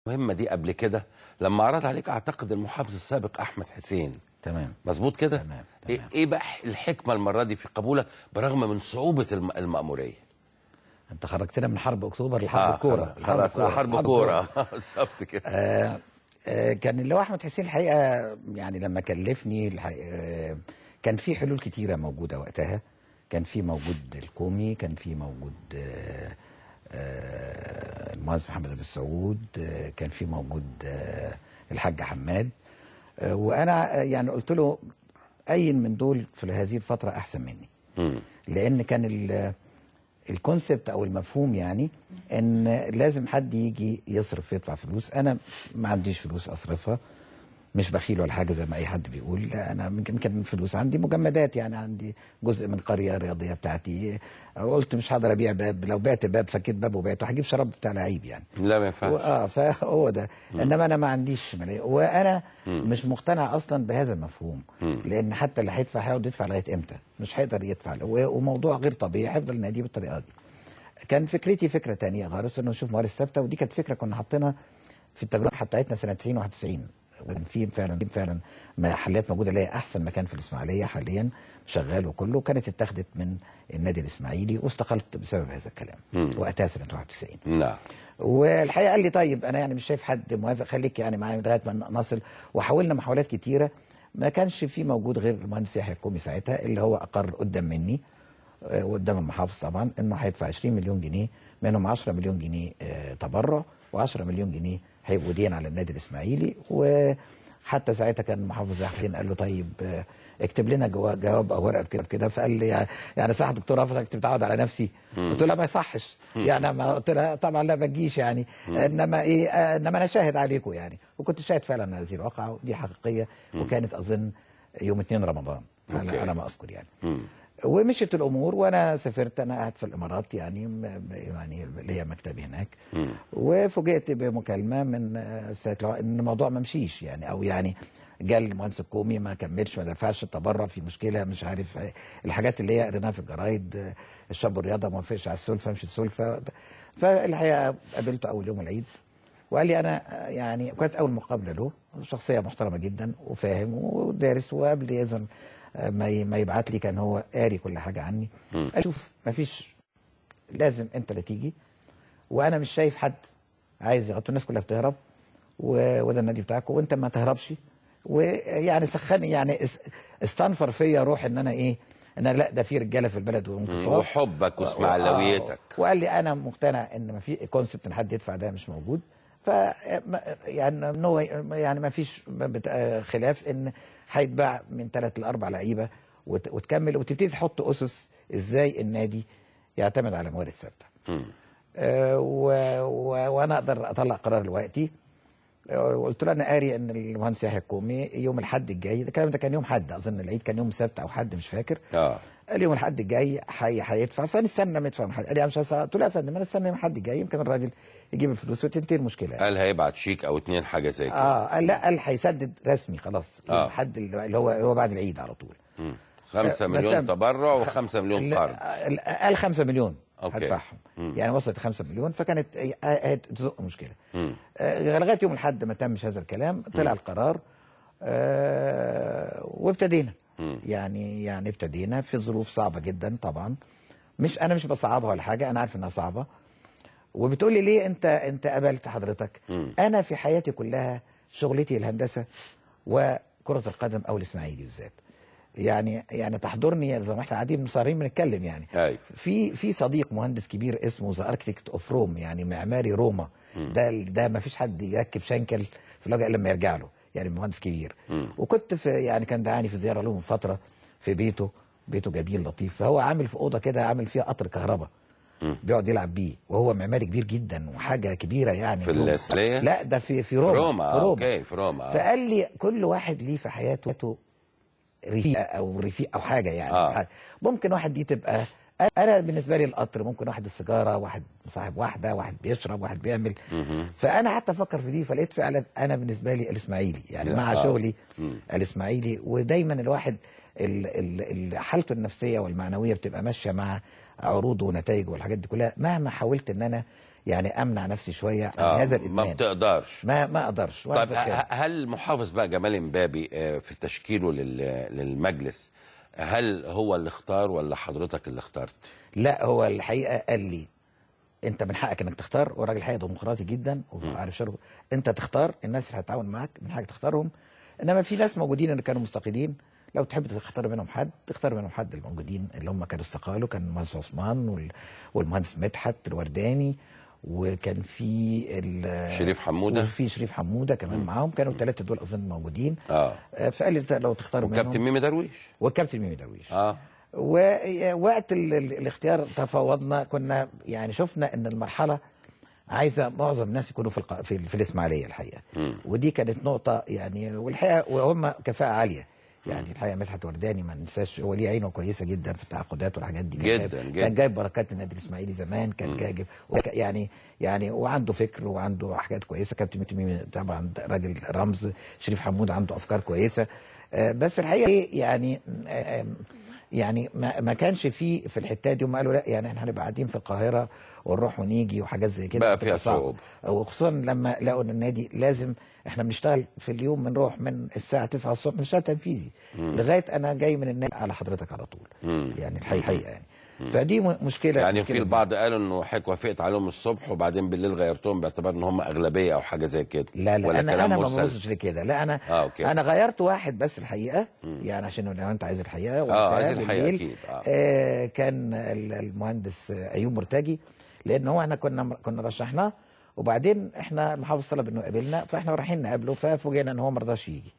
المهمة دي قبل كده لما عرض عليك اعتقد المحافظ السابق احمد حسين. تمام مظبوط كده؟ تمام. ايه بقى الحكمة المرة دي في قبولك برغم من صعوبة المأمورية؟ انت خرجتنا من حرب اكتوبر لحرب الكوره. حرب كوره بالظبط كده. كان اللي هو احمد حسين الحقيقه يعني لما كلفني الحقيقة كان في حلول كتيره موجوده وقتها. كان في موجود الكومي، كان في موجود المهندس محمد ابو السعود، كان في موجود الحاج حماد. وانا يعني قلت له اي من دول في هذه الفتره احسن مني. لان كان الكونسبت او المفهوم يعني ان لازم حد يجي يصرف يدفع فلوس. انا ما عنديش فلوس اصرفها، مش بخيل ولا حاجه زي ما اي حد بيقول. لا، انا يمكن فلوس عندي مجمدات، يعني عندي جزء من القريه الرياضيه بتاعتي. قلت مش هقدر ابيع باب، لو بعت باب فكيت باب وبعته هجيب شراب بتاع لعيب يعني. لا ما ينفعش. فهو ده. انما انا ما عنديش ملايين، وانا مش مقتنع اصلا بهذا المفهوم. لان حتى اللي هيدفع هيقعد يدفع لغايه امتى؟ مش هيقدر يدفع، وموضوع غير طبيعي هيفضل النادي بالطريقه دي. كان فكرتي فكره ثانيه خالص، انه نشوف موارد ثابته، ودي كانت فكره كنا حاطينها في التجربه بتاعتنا سنه 90 91. وكان في فعلا محلات موجوده اللي هي احسن مكان في الاسماعيليه حاليا شغال وكله، كانت اتاخدت من النادي الاسماعيلي واستقلت بسبب هذا الكلام وقتها سنه 91. نعم. والحقيقه قال لي طيب انا يعني مش شايف حد موافق، خليك يعني معايا لغايه ما نصل. وحاولنا محاولات كتيره، ما كانش في موجود غير المهندس يحيى الكومي ساعتها اللي هو اقر قدام مني وقدام المحافظ طبعا انه هيدفع 20 مليون جنيه، منهم 10 مليون جنيه تبرع و10 مليون جنيه هيبقوا دين على النادي الاسماعيلي. وحتى ساعتها كان المحافظ حسين قال له طيب اكتب لنا جواب او ورقه كده. فقال لي يعني صح دكتور رافض اكتب تعود على نفسي. قلت له لا ما يصحش يعني. ما قلت له طبعا لا ما تجيش يعني. انما ايه، انما انا شاهد عليكم يعني. وكنت شاهد فعلا هذه الواقعه ودي حقيقيه. وكانت اظن يوم 2 رمضان على ما اذكر يعني. ومشيت الامور وانا سافرت، انا قاعد في الامارات يعني ليا مكتبي هناك. وفوجئت بمكالمه من ان الموضوع ما مشيش يعني، او يعني جال المهندس الكومي ما كملش، ما دفعش التبرع، في مشكله مش عارف الحاجات اللي هي قريناها في الجرايد. الشاب الرياضه ما وافقش على السلفه، مش السلفه. فالحقيقه قابلته اول يوم العيد وقال لي انا يعني كانت اول مقابله له، شخصيه محترمه جدا وفاهم ودارس، وقبل يزن ما يبعت لي كان هو قاري كل حاجه عني. اشوف ما فيش، لازم انت اللي تيجي، وانا مش شايف حد عايز يغطي، الناس كلها بتهرب وده النادي بتاعكم وانت ما تهربش. ويعني سخني يعني استنفر فيا روح ان انا ايه، ان لا ده في رجاله في البلد وممكن وحبك واسماعيلويتك. وقال لي انا مقتنع ان ما في كونسبت ان حد يدفع، ده مش موجود. ف يعني ما فيش خلاف ان هيتباع من 3 ل 4 لعيبه وتكمل وتبتدي تحط اسس ازاي النادي يعتمد على موارد ثابته. وانا اقدر اطلع قرار دلوقتي. وقلت له انا قاري ان المهندس يحيى الكومي يوم الاحد الجاي، الكلام ده كان يوم حد، اظن العيد كان يوم سبت او حد مش فاكر. قال لي يوم الاحد الجاي هيدفع، فنستنى ما يدفع. قال لي مش هسأل. قلت له يا فندم انا استنى يوم الاحد الجاي يمكن الراجل يجيب الفلوس وتنتهي المشكله. قال هيبعت شيك او 2 حاجه زي كده. قال لا، قال هيسدد رسمي خلاص يوم الحد اللي هو بعد العيد على طول. 5 مليون تبرع و5 مليون قرض. قال 5 مليون هدفعهم يعني، وصلت 5 مليون، فكانت تزق مشكله. لغايه يوم الاحد ما تمش هذا الكلام، طلع القرار وابتدينا. يعني ابتدينا في ظروف صعبه جدا طبعا. انا مش بصعبها ولا حاجه، انا عارف انها صعبه. وبتقول لي ليه انت قبلت حضرتك؟ انا في حياتي كلها شغلتي الهندسه وكره القدم او الاسماعيلي بالذات. يعني تحضرني زي ما احنا قاعدين صارين بنتكلم يعني. في صديق مهندس كبير اسمه ذا اركتكت اوف روم، يعني معماري روما. ده ما فيش حد يركب شنكل في الوجه الا لما يرجع له، يعني مهندس كبير. وكنت يعني كان دعاني في زياره له من فتره في بيته جميل لطيف. فهو عامل في اوضه كده عامل فيها قطر كهرباء بيقعد يلعب بيه، وهو معماري كبير جدا وحاجه كبيره يعني. في الاسماعيليه؟ لا ده في روما. اوكي في روما. فقال لي كل واحد ليه في حياته رفيق او حاجه يعني. ممكن واحد دي تبقى، انا بالنسبه لي القطر ممكن واحد السيجاره، واحد مصاحب واحده، واحد بيشرب، واحد بيعمل. فانا حتى افكر في دي، فلقيت فعلا انا بالنسبه لي الاسماعيلي يعني مع شغلي الاسماعيلي. ودايما الواحد حالته النفسيه والمعنويه بتبقى ماشيه مع عروضه ونتائجه والحاجات دي كلها. مهما حاولت ان انا يعني امنع نفسي شويه عن هذا الادمان. ما بتقدرش. ما اقدرش. طيب هل محافظ بقى جمال امبابي في تشكيله للمجلس، هل هو اللي اختار ولا حضرتك اللي اخترت؟ لا، هو الحقيقه قال لي انت من حقك انك تختار، والراجل حقيقه ديمقراطي جدا وعارف شرفه. انت تختار الناس اللي هتتعاون معاك، من حقك تختارهم. انما في ناس موجودين اللي كانوا مستقيلين، لو تحب تختار منهم حد تختار منهم حد. الموجودين اللي هم كانوا استقالوا كان المهندس عثمان والمهندس مدحت الورداني، وكان في شريف حموده، وفي شريف حموده كمان معاهم، كانوا الثلاثه دول اظن موجودين. فقال لي لو تختاروا منهم. وكابتن ميمي درويش. وكابتن ميمي درويش. ووقت الاختيار تفاوضنا، كنا يعني شفنا ان المرحله عايزه معظم الناس يكونوا في الاسماعيليه الحقيقه. ودي كانت نقطه يعني، والحقيقه وهم كفاءه عاليه يعني. الحقيقه مدحت ورداني ما ننساش، هو ليه عينه كويسه جدا في التعاقدات والحاجات دي جدا جدا. كان جايب بركات النادي الاسماعيلي زمان، كان جايب يعني وعنده فكر وعنده حاجات كويسه. كابتن ميمي طبعا راجل رمز. شريف حمود عنده افكار كويسه. بس الحقيقه يعني ما كانش في الحته دي. هم قالوا لا، يعني احنا هنبقى قاعدين في القاهره ونروح ونيجي وحاجات زي كده بقى فيها صعوبه، وخصوصا لما لقوا ان النادي لازم احنا بنشتغل في اليوم، بنروح من الساعه 9 الصبح بنشتغل تنفيذي لغايه انا جاي من النادي على حضرتك على طول. يعني الحقيقه يعني فدي مشكله. يعني مشكلة في البعض قالوا انه حضرتك وافقت عليهم الصبح وبعدين بالليل غيرتهم باعتبار ان هم اغلبيه او حاجه زي كده. لا انا ما ببصش لكده. لا انا غيرت واحد بس الحقيقه. يعني عشان لو انت عايز الحقيقه عايز الحقيقه اكيد. كان المهندس ايوب مرتجي، لان هو احنا كنا رشحناه، وبعدين احنا المحافظ طلب انه يقابلنا، فاحنا رايحين نقابله، ففوجئنا ان هو ما رضاش يجي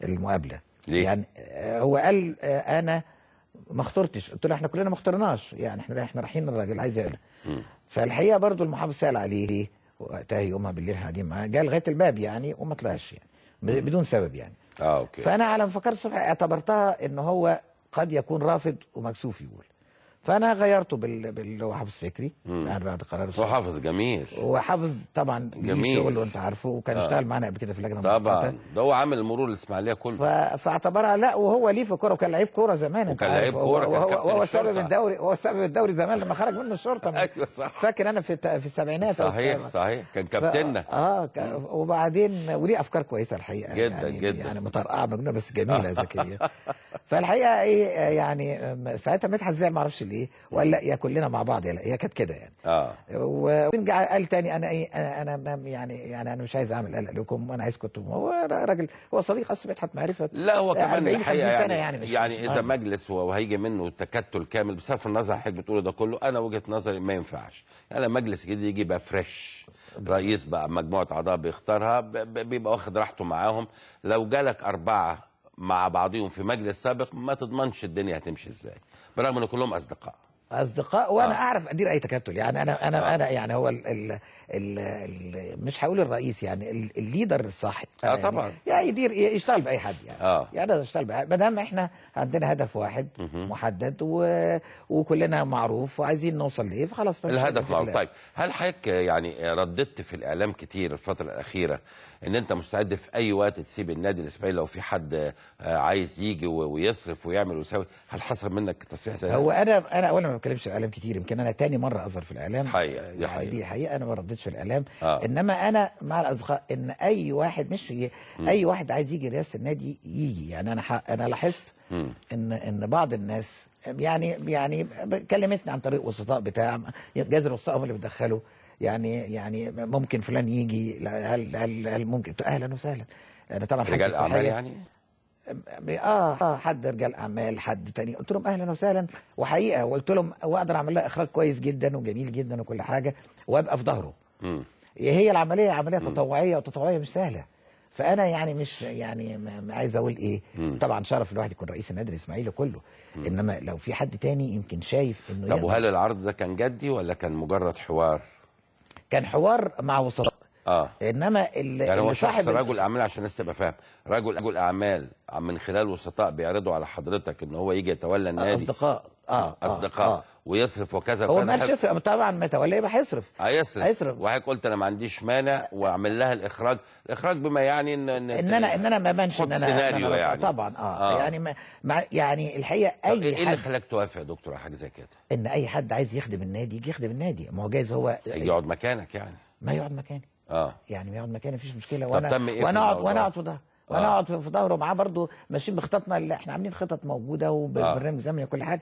المقابله. ليه؟ يعني هو قال انا ما اخترتش. قلت له احنا كلنا ما اخترناش، يعني احنا رايحين الراجل عايز يقابل. فالحقيقه برضو المحافظ سال عليه ليه، وقتها يومها بالليل احنا قاعدين معاه، جه لغايه الباب يعني وما طلعش يعني بدون سبب يعني. اوكي. فانا على ما فكرت الصبح اعتبرتها ان هو قد يكون رافض ومكسوف يقول. فانا غيرته هو حافظ فكري يعني بعد قرار هو حافظ جميل، وحافظ طبعا جميل شغل وانت عارفه، وكان اشتغل معانا قبل كده في اللجنه طبعا. ده هو عامل المرور الاسماعيليه كله. فاعتبرها لا، وهو ليه في كوره، وكان لعيب كوره زمان، وكان لعيب كوره، وهو سبب الدوري زمان لما خرج منه الشرطه. ايوه صح، فاكر انا في السبعينات. صحيح كان كابتننا. وبعدين وليه افكار كويسه الحقيقه جدا يعني جدا، يعني مطرقعه مجنونه بس جميله ذكيه. فالحقيقه ايه يعني ساعتها مدحت زي ما اعرفش ليه، وقال لا يا كلنا مع بعض، هي كانت كده يعني. ورجع قال تاني انا ايه، انا يعني انا مش عايز اعمل قلق لكم، وانا عايزكم تبقوا. هو راجل، هو صديق اصل مدحت معرفه. لا هو كمان الحقيقه يعني اذا مجلس وهيجي منه تكتل كامل بصرف النظر حضرتك بتقول ده كله، انا وجهه نظري ما ينفعش. يعني مجلس جديد يجي بقى فريش، رئيس بقى مجموعه اعضاء بيختارها، بيبقى واخد راحته معاهم. لو جالك 4 مع بعضهم في مجلس سابق ما تضمنش الدنيا هتمشي ازاي، برغم ان كلهم اصدقاء وانا اعرف ادير اي تكتل. يعني انا يعني هو مش هقول الرئيس، يعني الليدر الصاحب. طبعا يعني يشتغل باي حد يعني. يعني يشتغل باي حد ما دام احنا عندنا هدف واحد محدد وكلنا معروف وعايزين نوصل لايه، فخلاص الهدف معروف. طيب هل حضرتك يعني رددت في الاعلام كتير الفتره الاخيره ان انت مستعد في اي وقت تسيب النادي الاسماعيلي لو في حد عايز يجي ويصرف ويعمل ويسوي؟ هل حصل منك تصريح زي ده؟ هو انا اولا ما بتكلمش في الاعلام كتير، يمكن انا تاني مره اظهر في الاعلام. دي حقيقه انا ما ردتش في الاعلام. انما انا مع الاصدقاء ان اي واحد اي واحد عايز يجي رئاسه النادي يجي. يعني انا لاحظت ان بعض الناس يعني كلمتني عن طريق وسطاء بتاع جاز الوسطاء هم اللي بيدخلوا. يعني ممكن فلان يجي، هل ممكن؟ اهلا وسهلا. انا طبعا رجال اعمال يعني حد رجال اعمال، حد تاني، قلت لهم اهلا وسهلا وحقيقه، وقلت لهم واقدر اعمل لها اخراج كويس جدا وجميل جدا وكل حاجه وابقى في ظهره. هي العمليه عمليه تطوعيه، وتطوعيه مش سهله. فانا يعني مش يعني عايز اقول ايه. طبعا شرف الواحد يكون رئيس النادي الاسماعيلي كله. انما لو في حد تاني يمكن شايف انه طب وهل العرض ده كان جدي ولا كان مجرد حوار؟ كان حوار مع وسطاء. انما يعني هو شخص رجل اعمال، عشان الناس تبقى فاهم، رجل اعمال من خلال وسطاء بيعرضوا على حضرتك ان هو يجي يتولى النادي. اصدقاء ويصرف وكذا هو وكذا. مالش يصرف طبعا، ما يتولى يبقى هيصرف. وحضرتك قلت انا ما عنديش مانع واعمل لها الاخراج بما يعني ان انا ما بانش ان انا سيناريو يعني. طبعا يعني يعني الحقيقه ايه اللي خلاك توافق يا دكتور على حاجه زي كده؟ ان اي حد عايز يخدم النادي يجي يخدم النادي، ما هو جايز هو يقعد مكانك يعني. ما يقعد مكاني. يعني ما يقعد مكاني مفيش مشكله. وانا اقعد في ظهره، وانا اقعد في ظهره معاه برضه، ماشيين بخططنا اللي احنا عاملين خطط موجوده وبرنامج زمني وكل حاجه.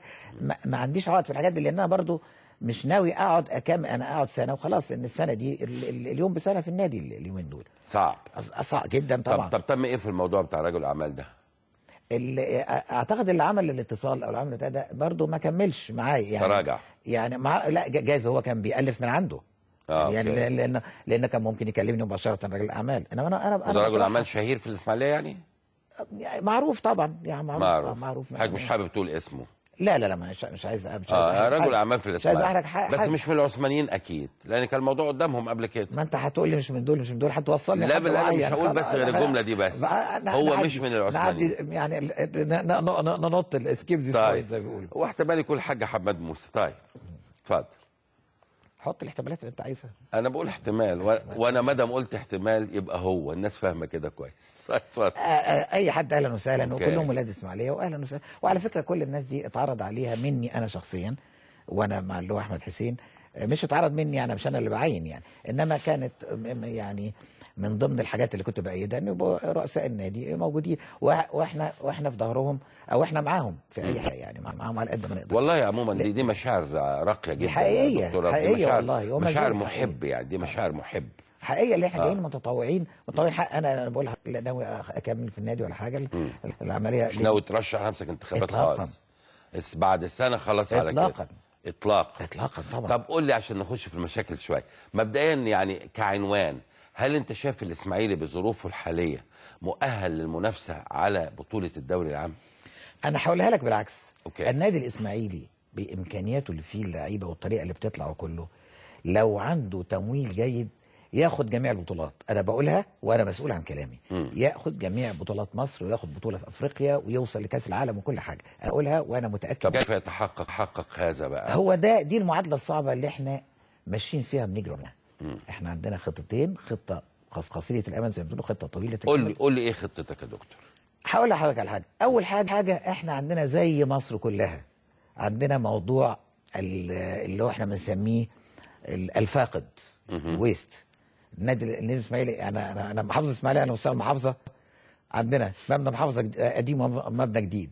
ما عنديش عقد في الحاجات دي، لان انا برضه مش ناوي اقعد انا اقعد سنه وخلاص، لان السنه دي اليوم بسنه في النادي اليومين دول صعب جدا طبعا. طب تم ايه في الموضوع بتاع رجل الاعمال ده؟ اعتقد اللي عمل الاتصال او اللي عمل ده برضه ما كملش معايا يعني، تراجع يعني لا جايز هو كان بيألف من عنده. يعني لان كان ممكن يكلمني مباشره رجل الاعمال، انما انا رجل اعمال شهير في الاسماعيليه يعني معروف طبعا، يعني معروف حضرتك مش حابب تقول اسمه؟ لا مش عايز رجل اعمال في الاسماعيليه، بس مش من العثمانيين اكيد، لان كان الموضوع قدامهم قبل كده. ما انت هتقول لي مش من دول هتوصلني. لا انا مش هقول بس غير الجمله دي بس. هو مش من العثمانيين يعني ننط الاسكيبز زي ما بيقولوا. واحتمال يكون الحاج حماد موسى. طيب اتفضل حط الاحتمالات اللي انت عايزها. انا بقول احتمال وانا ما دام قلت احتمال يبقى هو الناس فاهمه كده كويس. اتفضل. اي حد اهلا وسهلا، وكلهم ولاد اسماعيليه واهلا وسهلا. وعلى فكره كل الناس دي اتعرض عليها مني انا شخصيا، وانا مع اللواء احمد حسين، مش اتعرض مني انا، مش انا اللي بعين يعني، انما كانت يعني من ضمن الحاجات اللي كنت بايدها ان يبقوا رؤساء النادي موجودين، واحنا في ظهرهم او احنا معاهم في اي حاجه يعني، معاهم على قد ما نقدر. والله عموما دي مشاعر راقيه جدا حقيقيه والله، مشاعر محب يعني، دي مشاعر محب حقيقيه اللي احنا جايين متطوعين حق. انا بقول لا ناوي اكمل في النادي ولا حاجه. العمليه مش ناوي ترشح نفسك انتخابات خالص بعد السنه خلاص على كده اطلاقا طبعا. طب قول لي عشان نخش في المشاكل شويه مبدئيا، يعني كعنوان، هل انت شايف الاسماعيلي بظروفه الحاليه مؤهل للمنافسه على بطوله الدوري العام؟ انا هقولها لك بالعكس. النادي الاسماعيلي بامكانياته اللي فيه، اللعيبه والطريقه اللي بتطلع وكله، لو عنده تمويل جيد ياخد جميع البطولات. انا بقولها وانا مسؤول عن كلامي. ياخد جميع بطولات مصر، وياخد بطوله في افريقيا، ويوصل لكاس العالم وكل حاجه. انا اقولها وانا متاكد. طب كيف يتحقق هذا بقى؟ هو دي المعادله الصعبه اللي احنا ماشيين فيها بنجري منها. احنا عندنا خطتين، خطه قصيره الامد زي ما بيقولوا، خطه طويله الامد. قول لي ايه خطتك يا دكتور؟ هقول لحضرتك على حاجه. اول حاجه احنا عندنا زي مصر كلها عندنا موضوع اللي هو احنا بنسميه الفاقد، ويست. النادي الاسماعيلي، انا محافظه اسماعيليه، انا مستوى المحافظه عندنا مبنى محافظه قديم ومبنى جديد،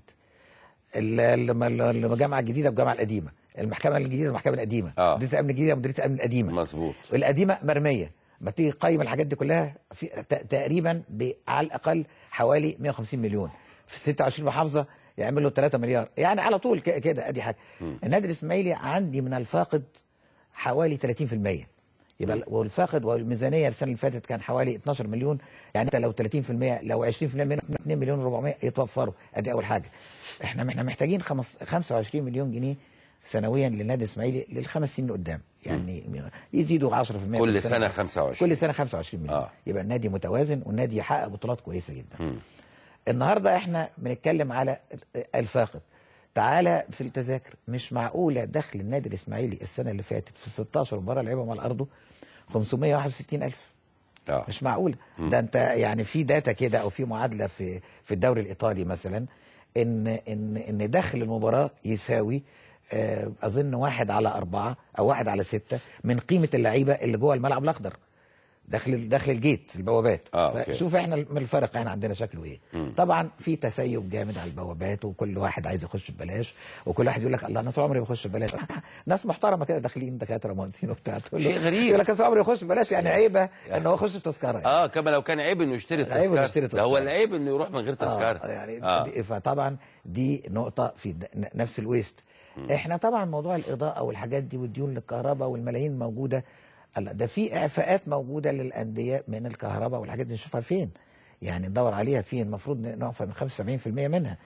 الجامعه الجديده والجامعه القديمه، المحكمه الجديده والمحكمه القديمه، مديريه الامن الجديده ومديريه الامن القديمه. مظبوط. والقديمه مرميه. ما تيجي تقيم الحاجات دي كلها في تقريبا على الاقل حوالي 150 مليون في 26 محافظه، يعملوا 3 مليار يعني على طول كده. ادي حاجه. النادي الاسماعيلي عندي من الفاقد حوالي 30%. يبقى والفاقد والميزانيه السنه اللي فاتت كان حوالي 12 مليون، يعني انت لو 30% لو 20% منهم 2 مليون و400 يتوفروا. ادي اول حاجه. احنا محتاجين 25 مليون جنيه سنويا للنادي الاسماعيلي للخمس سنين قدام، يعني يزيدوا 10% كل سنه 25. كل سنه 25 مليون. يبقى النادي متوازن والنادي يحقق بطولات كويسه جدا. النهارده احنا بنتكلم على الفاقد. تعالى في التذاكر، مش معقوله دخل النادي الاسماعيلي السنه اللي فاتت في 16 مباراه لعبهم على ارضه 561,000. مش معقوله. ده انت يعني في داتا كده او في معادله في الدوري الايطالي مثلا، ان دخل المباراه يساوي اظن 1/4 او 1/6 من قيمه اللعيبه اللي جوه الملعب الاخضر، داخل الجيت البوابات. شوف احنا الفرق احنا عندنا شكله ايه. طبعا في تسيب جامد على البوابات، وكل واحد عايز يخش ببلاش، وكل واحد يقول لك الله انا طول عمري بخش ببلاش. ناس محترمه كده داخلين دكاتره مهندسين وبتاع، شيء غريب. يقول لك طول عمري يخش ببلاش، يعني عيبه ان هو يخش بتذكره. كما لو كان عيب انه يشتري التذكره. ده هو العيب انه يروح من غير تذكره. يعني فطبعا دي نقطه في نفس الويست. احنا طبعا موضوع الاضاءه والحاجات دي والديون للكهرباء والملايين موجوده. ده في اعفاءات موجوده للانديه من الكهرباء والحاجات دي، نشوفها فين يعني ندور عليها فين. المفروض نعفى من 75% منها.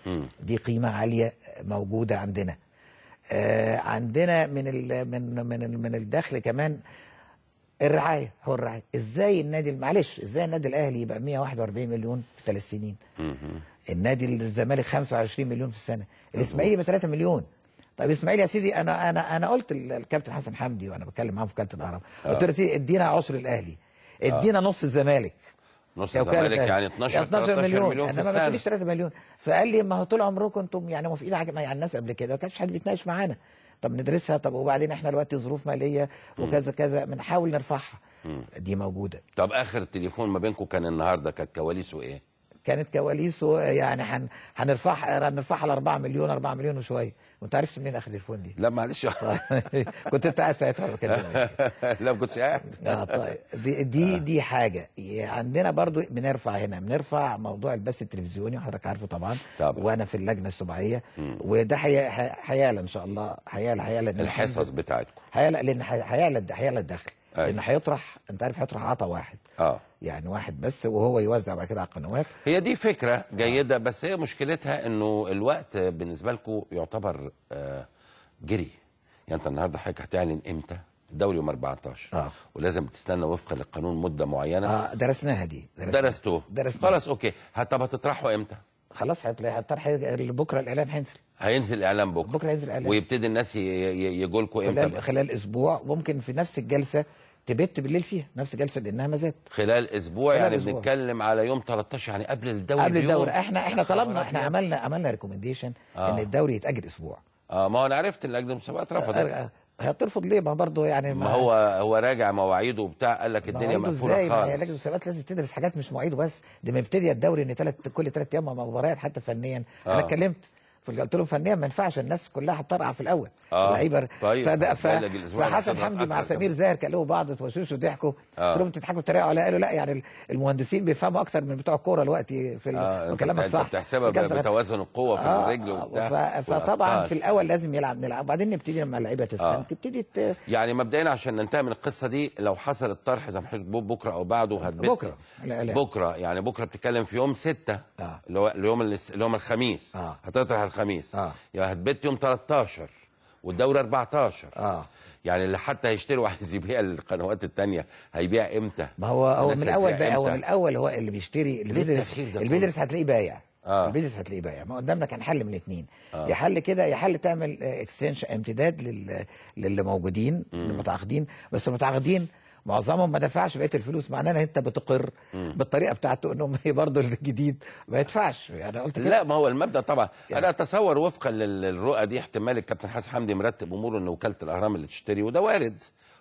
دي قيمه عاليه موجوده عندنا. عندنا من الدخل كمان الرعايه، هو الرعايه. ازاي النادي، معلش، ازاي النادي الاهلي يبقى 141 مليون في 3 سنين؟ النادي الزمالك 25 مليون في السنه، الاسماعيلي يبقى 3 مليون. طيب الاسماعيلي يا سيدي، انا قلت للكابتن حسن حمدي وانا بتكلم معاه في وكاله الاهرام، قلت له يا سيدي ادينا عشر الاهلي، ادينا نص الزمالك. نص الزمالك يعني 12 مليون في انما ما السنه. تقوليش 3 مليون. فقال لي ما هو طول عمركم انتم يعني موافقين حاجه مع الناس قبل كده، ما كانش حد بيتناقش معانا. طب ندرسها، طب وبعدين احنا دلوقتي ظروف ماليه وكذا كذا، بنحاول نرفعها. دي موجوده. طب اخر التليفون ما بينكم كان النهارده، كانت كواليسه ايه؟ كانت كواليسه يعني هنرفعها ل 4 مليون، 4 مليون وشويه. وانت عرفت منين اخر التليفون دي؟ لا معلش. كنت انت قاعد ساعتها بكلمك. لا ما كنتش قاعد. طيب دي حاجه عندنا برضو بنرفع هنا، بنرفع موضوع البث التلفزيوني، وحضرتك عارفه طبعا. وانا في اللجنه السباعيه، وده هيعلى ان شاء الله، هيعلى الحصص بتاعتكم، لان هيعلى الدخل. لان هيطرح، انت عارف هيطرح عطا واحد، يعني واحد بس، وهو يوزع بعد كده على القنوات. هي دي فكره جيده، بس هي مشكلتها انه الوقت بالنسبه لكم يعتبر جري. يعني انت النهارده حضرتك هتعلن امتى؟ الدوري يوم 14 ولازم تستنى وفقا للقانون مده معينه. درسناها دي، درستوه خلاص. اوكي، طب هتطرحوا امتى؟ خلاص هتطرح بكره، الاعلان هينزل اعلان بكره هينزل اعلان، ويبتدي الناس يجوا لكم امتى؟ خلال اسبوع، ممكن في نفس الجلسه تبت بالليل فيها، نفس الجلسه لانها مازالت خلال اسبوع. يعني بنتكلم على يوم 13، يعني قبل الدوري قبل الدوري. احنا طلبنا، احنا عملنا ريكومنديشن ان الدوري يتاجل اسبوع. ما هو انا عرفت ان لجنه المسابقات رفضت. هترفض ليه؟ ما برضه يعني ما هو راجع مواعيده وبتاع، قال لك الدنيا مقفوله خالص. ما هي لجنه المسابقات لازم تدرس حاجات، مش مواعيده بس، دي مبتديه الدوري ان كل 3 ايام مباريات حتى فنيا. انا اتكلمت قلت لهم فنيا ما ينفعش، الناس كلها هتطرقع في الاول اللعيبه. طيب فحسن حمدي مع سمير زاهر كلموا بعض وتوشوشوا وضحكوا. قلت لهم تضحكوا تتريقوا عليا؟ قالوا لا، يعني المهندسين بيفهموا اكتر من بتوع الكوره دلوقتي في كلامك صح. انت بتحسبها بتوازن القوه في الرجل وبتاع. فطبعا في الاول لازم نلعب، وبعدين نبتدي لما اللعيبه تسخن تبتدي يعني مبدئيا عشان ننتهي من القصه دي، لو حصل الطرح زي ما حضرتك بكره او بعده بكره. بكره يعني بكره بتتكلم في يوم 6 اللي هو يوم الخميس. هتطرح الخميس، يعني هتبت يوم 13 والدوري 14. يعني اللي حتى هيشتري وعايز يبيع القنوات الثانيه هيبيع امتى؟ ما هو من الاول بقى، هو من الاول هو اللي بيشتري، البيدرس هتلاقيه بايع. البيدرس هتلاقيه بايع. ما قدامنا كان حل من الاثنين، يا حل كده، يا حل تعمل اكستنشن، امتداد للي موجودين المتعاقدين. بس المتعاقدين معظمهم ما دفعش بقيه الفلوس، معناه ان انت بتقر بالطريقه بتاعته انهم برضه الجديد ما يدفعش. يعني قلت كده. لا، ما هو المبدا طبعا يعني. انا اتصور وفقا للرؤى دي احتمال الكابتن حسن حمدي مرتب اموره ان وكاله الاهرام اللي تشتري، وده وارد،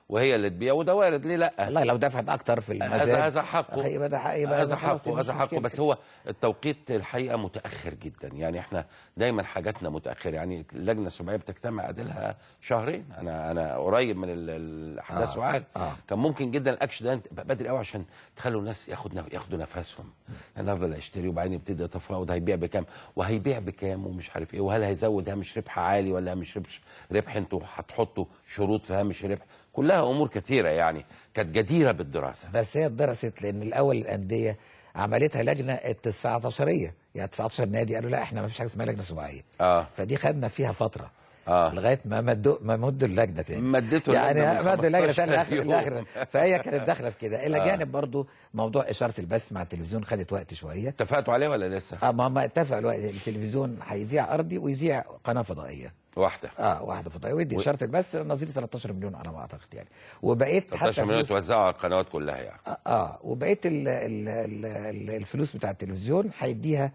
وهي اللي تبيع، وده وارد. ليه لا؟ والله لو دفعت اكتر في المزاد هذا حقه، هذا حقه. بس هو التوقيت الحقيقه متاخر جدا. يعني احنا دايما حاجاتنا متاخره. يعني اللجنه السباعيه بتجتمع اديلها شهرين. انا قريب من الاحداث وعارف. كان ممكن جدا الاكشن ده يبقى بدري قوي عشان تخلوا الناس ياخدوا نفسهم. انا افضل اشتري وبعدين يبتدي يتفاوض، هيبيع بكام وهيبيع بكام ومش عارف ايه، وهل هيزود هامش ربح عالي ولا هامش ربح انتوا هتحطوا شروط في هامش ربح. كلها امور كثيره يعني كانت جديره بالدراسه. بس هي اتدرست لان الاول الانديه عملتها لجنه التسعتاشريه، يعني 19 نادي قالوا لا احنا ما فيش حاجه اسمها لجنه سباعيه. فدي خدنا فيها فتره لغايه ما مدوا اللجنه تاني. مدوا اللجنه تاني الاخر. فهي كانت داخله في كده. الى جانب برضو موضوع اشاره البث مع التلفزيون خدت وقت شويه. اتفقتوا عليه ولا لسه؟ ما اتفقوا الوقت. التلفزيون هيذيع ارضي ويذيع قناه فضائيه واحده. واحده فضائيه، ويدي اشاره البث نظير 13 مليون على ما اعتقد يعني. وبقيت 13 مليون توزعوا على القنوات كلها يعني. وبقيت الفلوس بتاع التلفزيون هيديها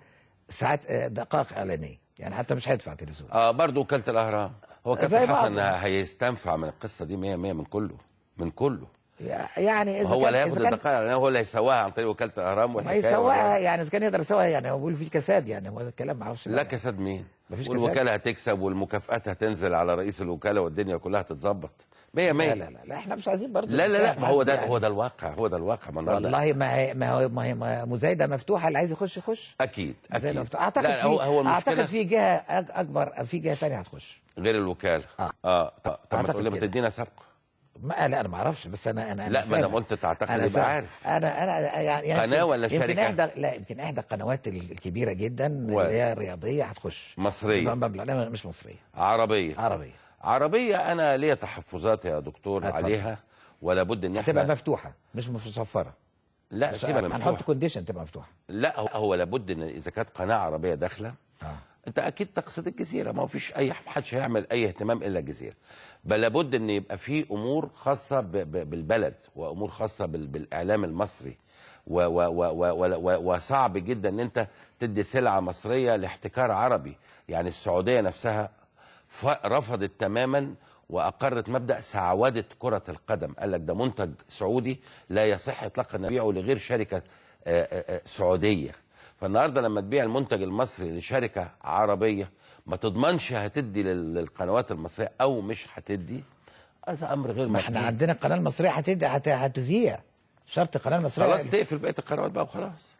ساعات دقائق اعلانيه، يعني حتى مش هيدفع تلفزيون. برضه وكاله الاهرام. هو كابتن حسن هيستنفع من القصه دي 100% من كله. يعني اذا هو لا ياخد الدقائق، هو اللي هيسواها عن طريق وكاله الاهرام والحكايه. ما يسواها يعني اذا كان يقدر يسواها. يعني هو بيقول في كساد، يعني هو الكلام ما اعرفش. لا كساد مين؟ مفيش والوكاله هتكسب والمكافآت هتنزل على رئيس الوكاله والدنيا كلها هتتظبط 100%. لا احنا مش عايزين برضه. لا ما هو ده يعني. هو ده الواقع والله. ما هي مزايده مفتوحه، اللي عايز يخش. اكيد. اعتقد اعتقد في جهه اكبر، في جهه ثانيه هتخش غير الوكاله. طب ما تقول لي ما تدينا سبق. لا انا ما اعرفش، بس انا لا، ما انا قلت تعتقد يبقى عارف. انا يعني قناه ولا شركه؟ يمكن احدى القنوات الكبيره جدا اللي هي الرياضيه هتخش. مصريه؟ لا مش مصريه، عربيه. انا ليا تحفظات يا دكتور عليها، ولا بد ان هتبقى احنا مفتوحه مش مصفره. لا سيبك من هنحط مفتوح. كونديشن تبقى مفتوحه. لا هو لابد ان اذا كانت قناه عربيه داخله اه انت اكيد تقصد الجزيره، ما هو فيش اي محدش هيعمل اي اهتمام الا الجزيره. بل لابد ان يبقى في امور خاصه بالبلد وامور خاصه بالاعلام المصري وصعب جدا ان انت تدي سلعه مصريه لاحتكار عربي. يعني السعوديه نفسها رفضت تماما واقرت مبدا سعوده كره القدم، قال لك ده منتج سعودي لا يصح اطلاقا نبيعه لغير شركه سعوديه. فالنهارده لما تبيع المنتج المصري لشركه عربيه ما تضمنش هتدي للقنوات المصريه او مش هتدي، هذا امر غير ما احنا مقبول. عندنا القناه المصريه هتذيع، شرط القناه المصريه. خلاص تقفل بقيه القنوات بقى وخلاص،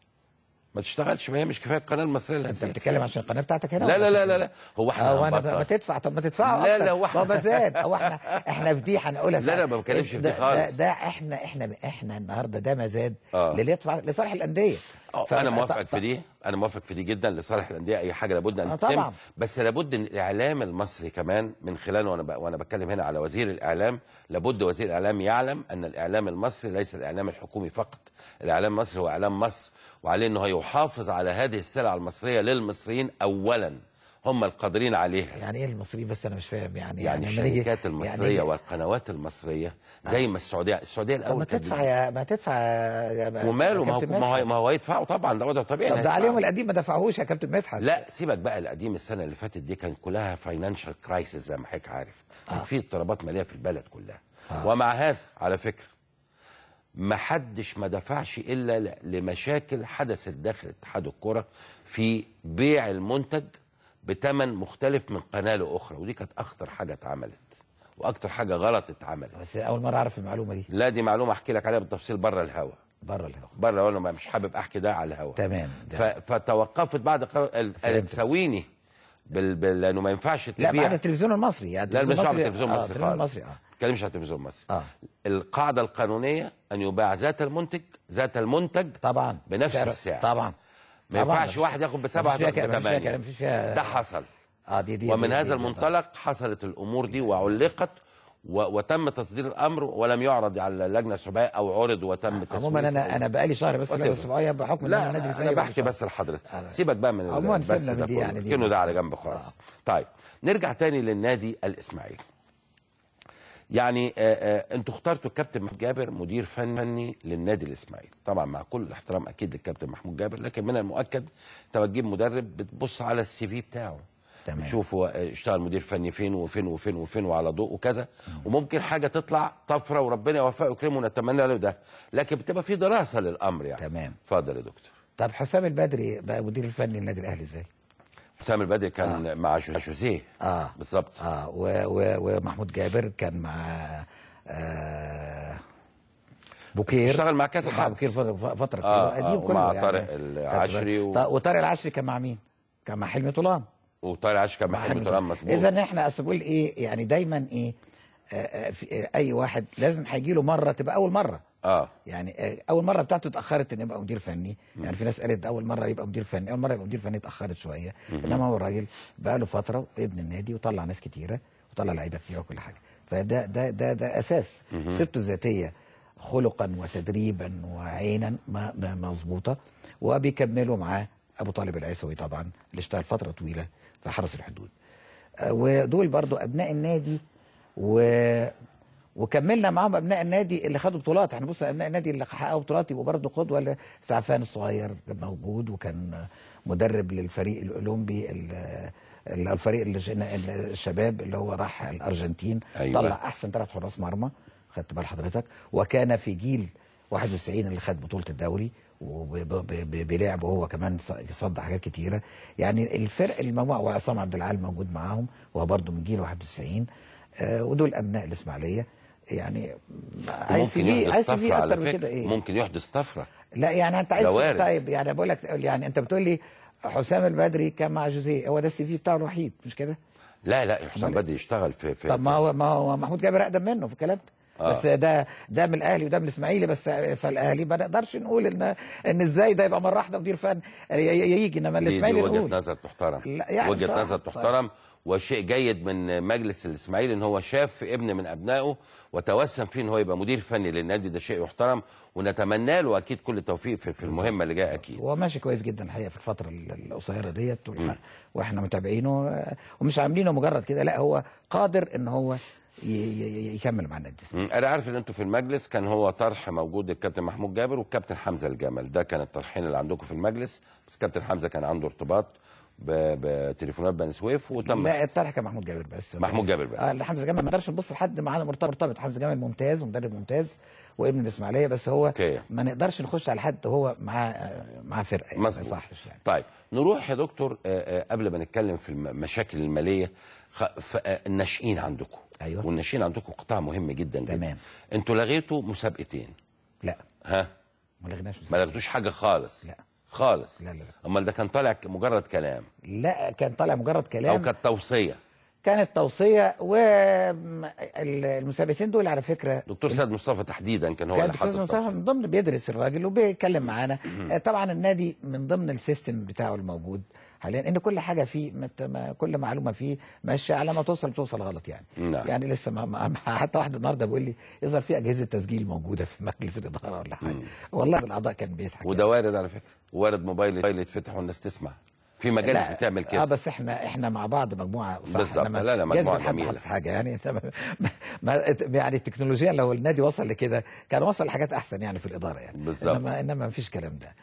ما تشتغلش، ما هي مش كفايه القناه المصريه اللي انت هتذيع. بتتكلم عشان القناه بتاعتك هنا؟ لا لا لا لا لا هو احنا وانا هنبطل. ما تدفع، طب ما تدفعوا لا اكتر. لا، هو احنا بابا زاد او احنا في دي هنقولها لا، ما بتكلمش في دي خالص. ده احنا النهارده ده مزاد آه. للي يدفع لصالح الانديه. انا موافقك في دي، انا موافق في دي جدا، لصالح الانديه اي حاجه لابد ان تتم. طبعا. بس لابد ان الاعلام المصري كمان من خلاله، وانا بتكلم هنا على وزير الاعلام، لابد وزير الاعلام يعلم ان الاعلام المصري ليس الاعلام الحكومي فقط، الاعلام المصري هو اعلام مصر، وعليه انه يحافظ على هذه السلع المصريه للمصريين اولا، هم القادرين عليها. يعني ايه المصريين بس؟ انا مش فاهم يعني الشركات المصريه يعني والقنوات المصريه زي ما السعوديه الاول ما تدفع ما تدفع وماله، كابتن ما مدحت. هو يدفعوا طبعا، ده طبيعي. طب ده عليهم القديم ما دفعوهوش يا كابتن مدحت. لا سيبك بقى، القديم السنه اللي فاتت دي كان كلها فاينانشال كرايسيس زي ما حضرتك عارف، كان في اضطرابات ماليه في البلد كلها. ومع هذا على فكره ما حدش ما دفعش الا لمشاكل حدثت داخل اتحاد الكره في بيع المنتج بثمن مختلف من قناه لاخرى، ودي كانت اخطر حاجه اتعملت واكتر حاجه غلط اتعملت. بس اول مره اعرف المعلومه دي. لا دي معلومه احكي لك عليها بالتفصيل بره الهوا. بره الهوا. بره الهوا، انا مش حابب احكي ده على الهوا. تمام. فتوقفت بعد قالت سويني لانه ما ينفعش تبيع. لا بعد التلفزيون المصري يعني. لا مش عارف التلفزيون المصري التلفزيون المصري ما تتكلمش على التلفزيون المصري. القاعده القانونيه ان يباع ذات المنتج طبعا بنفس السعر. طبعا ما ينفعش واحد ياخد بسبعه ب8. ده حصل. دي ومن هذا المنطلق حصلت الامور دي وعلقت وتم تصدير الامر ولم يعرض على اللجنه السبعيه او عرض وتم تسويقه. عموما انا بقالي شهر بس اللجنه السبعيه بحكم ان لا انا بحكي بس لحضرتك، سيبك بقى من عموما سيبنا من دي يعني كأنه ده على جنب خالص. طيب نرجع تاني للنادي الاسماعيلي. يعني انتوا اخترتوا الكابتن محمود جابر مدير فني للنادي الاسماعيلي، طبعا مع كل الاحترام اكيد للكابتن محمود جابر، لكن من المؤكد انت بتجيب مدرب بتبص على السي في بتاعه، تشوف هو اشتغل مدير فني فين وفين وفين وفين وعلى ضوء وكذا، وممكن حاجه تطلع طفره وربنا يوفقه ويكرمه ونتمنى له ده، لكن بتبقى في دراسه للامر يعني. تمام. اتفضل يا دكتور. طب حسام البدري بقى مدير الفني للنادي الاهلي ازاي؟ حسام البدري كان مع جوزيه. بالظبط. ومحمود جابر كان مع بوكير، اشتغل مع كذا حد. بوكير فتره قديم كله مع يعني. طارق العشري وطارق العشري كان مع مين؟ كان مع حلمي طولان. وطارق العشري كان مع حلمي طولان مظبوط. اذا احنا اصل بقول ايه يعني دايما ايه في اي واحد لازم هيجي له مره تبقى اول مره. يعني اول مره بتاعته اتاخرت ان يبقى مدير فني. يعني في ناس قالت اول مره يبقى مدير فني، اول مره يبقى مدير فني اتاخرت شويه، انما هو الراجل بقى له فتره وابن النادي وطلع ناس كتيره وطلع لعيبه كتيره وكل حاجه، فده ده اساس سيرته الذاتيه خلقا وتدريبا وعينا مظبوطه، وبيكملوا معاه ابو طالب العيسوي طبعا اللي اشتغل فتره طويله في حرس الحدود، ودول برضو ابناء النادي وكملنا معاهم ابناء النادي اللي خدوا بطولات. احنا بص ابناء النادي اللي حققوا بطولات يبقوا برضه قدوه. سعفان الصغير موجود وكان مدرب للفريق الاولمبي، الفريق الشباب اللي هو راح الارجنتين. أيوة. طلع احسن 3 حراس مرمى، خدت بال حضرتك، وكان في جيل 91 اللي خد بطوله الدوري وبيلعب وهو كمان صد حاجات كتيره. يعني الفرق المجموعه، وعصام عبد العال موجود معاهم وهو برضه من جيل 91. ودول ابناء الاسماعيليه. يعني عايز في اكتر من كده ايه؟ ممكن يحدث طفره. لا يعني انت عايز طيب يعني بقول لك، يعني انت بتقول لي حسام البدري كان مع جوزيه، هو ده السي في بتاعه الوحيد مش كده؟ لا حسام البدري يشتغل في طب ما هو محمود جابر اقدم منه في الكلام ده. بس ده من الاهلي وده من الاسماعيلي، بس فالاهلي ما نقدرش نقول ان ازاي ده يبقى مره واحده مدير فن يجي، انما الاسماعيلي دي نقول وجهه نظر تحترم، يعني وجهه نظر تحترم. وشيء جيد من مجلس الاسماعيلي ان هو شاف ابن من ابنائه وتوسم فيه ان هو يبقى مدير فني للنادي، ده شيء يحترم، ونتمنى له اكيد كل التوفيق في المهمه اللي جايه اكيد. هو ماشي كويس جدا الحقيقه في الفتره القصيره ديت، واحنا متابعينه ومش عاملينه مجرد كده، لا هو قادر ان هو يكمل مع النادي. انا عارف ان انتوا في المجلس كان هو طرح موجود الكابتن محمود جابر والكابتن حمزه الجمل، ده كان الطرحين اللي عندكم في المجلس، بس كابتن حمزه كان عنده ارتباط بتليفونات بني سويف وتم. لا الطرح كان محمود جابر بس. محمود جابر بس. حمزه جمال ما نقدرش نبص لحد معانا مرتبط. حمزه جمال ممتاز ومدرب ممتاز وابن الاسماعيليه، بس هو ما نقدرش نخش على حد هو مع فرقه يعني، ما يصحش يعني. طيب نروح يا دكتور قبل ما نتكلم في المشاكل الماليه، الناشئين عندكم. ايوه. والناشئين عندكم قطاع مهم جدا. تمام. انتوا لغيتوا مسابقتين. لا. ها؟ ما لغيناش. ما لغيتوش حاجه خالص. لا خالص. لا. امال ده كان طالع مجرد كلام؟ لا كان طالع مجرد كلام، او كانت توصيه. كانت توصيه. والمسابقتين دول على فكره دكتور سيد مصطفى تحديدا كان هو اللي حاطط. دكتور مصطفى من ضمن بيدرس الراجل وبيتكلم معانا. طبعا النادي من ضمن السيستم بتاعه الموجود حاليا ان كل حاجه فيه كل معلومه فيه ماشيه على ما توصل غلط يعني. نعم. يعني لسه حتى واحد النهارده بيقول لي يظهر في اجهزه تسجيل موجوده في مجلس الاداره ولا حاجه. والله الاعضاء كان بيضحك. وده وارد على فكره، وارد موبايل يتفتح والناس تسمع في مجالس بتعمل كده. بس احنا مع بعض مجموعه صح. بالظبط. لا مجموعه جميله. حاجه يعني يعني التكنولوجيا لو النادي وصل لكده كان وصل لحاجات احسن يعني في الاداره يعني. بالظبط. انما ما فيش كلام ده.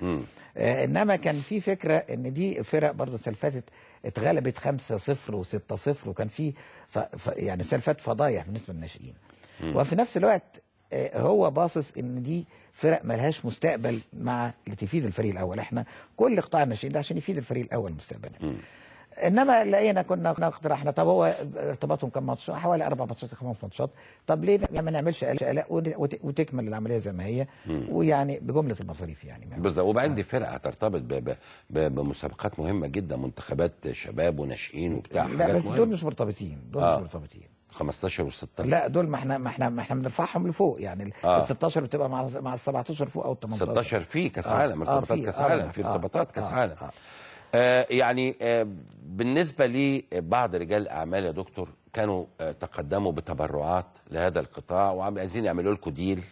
انما كان في فكره ان دي فرق برضه السنه اللي فاتت اتغلبت 5-0 و6-0 وكان في يعني السنه اللي فاتت فضايح بالنسبه للناشئين. وفي نفس الوقت هو باصص ان دي فرق ملهاش مستقبل مع اللي تفيد الفريق الاول. احنا كل قطاع الناشئين ده عشان يفيد الفريق الاول مستقبلا. انما لقينا كنا اقترحنا طب هو ارتباطهم كم ماتش؟ حوالي 4 ماتشات 5 ماتشات. طب ليه ما نعملش قلق وتكمل العمليه زي ما هي ويعني بجمله المصاريف يعني. بالظبط. وبعدين دي فرقه هترتبط بمسابقات مهمه جدا، منتخبات شباب وناشئين وبتاع. لا بس دول مش مرتبطين. مش مرتبطين 15 و16. لا دول ما احنا بنرفعهم لفوق يعني. ال 16 بتبقى مع ال 17 فوق او ال 18. 16 في كاس عالم، ارتباطات كاس عالم، في ارتباطات كاس عالم. يعني بالنسبه لبعض رجال الاعمال يا دكتور كانوا تقدموا بتبرعات لهذا القطاع وعايزين يعملوا لكم ديل